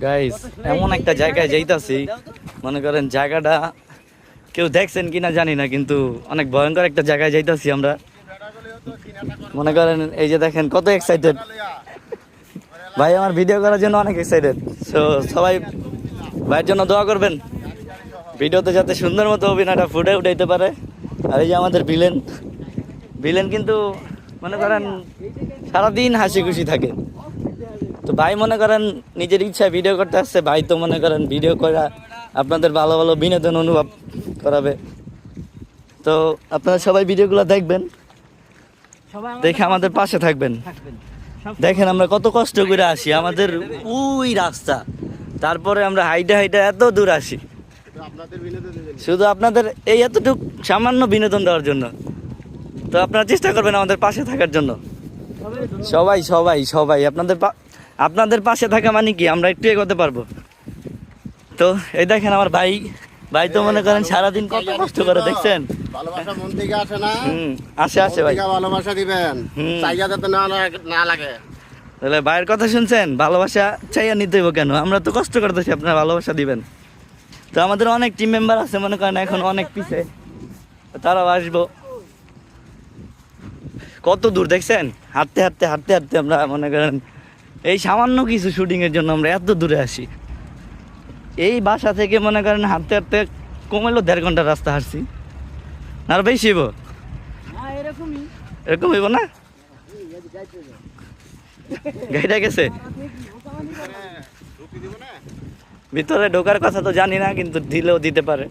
Guys এমন একটা জায়গায় যাইতাছি, মনে করেন জায়গাটা কেউ দেখছেন কিনা জানি না, কিন্তু অনেক ভয়ঙ্কর একটা জায়গায় যাইতাছি আমরা। মনে করেন এই যে দেখেন কত এক্সাইটেড ভাই, আমার ভিডিও করার জন্য অনেক এক্সাইটেড। সো সবাই ভাইয়ের জন্য দোয়া করবেন, ভিডিওতে যাতে সুন্দর মতো অভিনয়টা ফুটে উঠাইতে পারে। আর এই যে আমাদের ভিলেন, ভিলেন কিন্তু মনে করেন সারাদিন হাসি খুশি থাকে। তো ভাই মনে করেন নিজের ইচ্ছায় ভিডিও করতে আসছে, ভাই তো মনে করেন ভিডিও করা আপনাদের ভালো ভালো বিনোদন অনুভব করাবে। তো আপনারা সবাই ভিডিওগুলো দেখবেন, দেখে আমাদের পাশে থাকবেন। দেখেন আমরা কত কষ্ট করে আসি, আমাদের ওই রাস্তা, তারপরে আমরা হাইটা হাইটা এত দূর আসি শুধু আপনাদের এই এতটুকু সামান্য বিনোদন দেওয়ার জন্য। তো আপনারা চেষ্টা করবেন আমাদের পাশে থাকার জন্য। সবাই সবাই সবাই আপনাদের পাশে থাকা মানে কি আমরা একটু এগোতে পারবো। তো এই দেখেন আমার ভাই, ভাই তো মনে করেন সারাদিন কত কষ্ট করে, দেখছেন? ভালোবাসা মন থেকে আসে না? আসে ভাই, ভালোবাসা দিবেন, চাইয়া যাতে না লাগে। তাহলে ভাইয়ের কথা শুনছেন, ভালোবাসা চাইয়া নিতে হইব কেন? আমরা তো কষ্ট করতেছি, আপনারা ভালোবাসা দিবেন। তো আমাদের অনেক টিম মেম্বার আছে মনে করেন এখন অনেক পিছে, তারাও আসবো। কত দূর দেখছেন, হাঁটতে হাঁটতে হাঁটতে হাঁটতে আমরা মনে করেন এই সামান্য কিছু শুটিংয়ের জন্য আমরা এত দূরে আসি। এই বাসা থেকে মনে করেন হাঁটতে হাঁটতে কমেলো 1.5 ঘন্টা রাস্তা হাঁটছি, আর বেশি হইব, এরকম হইব না? গাড়িটা গেছে ভিতরে ঢোকার কথা তো জানি না, কিন্তু দিলেও দিতে পারে।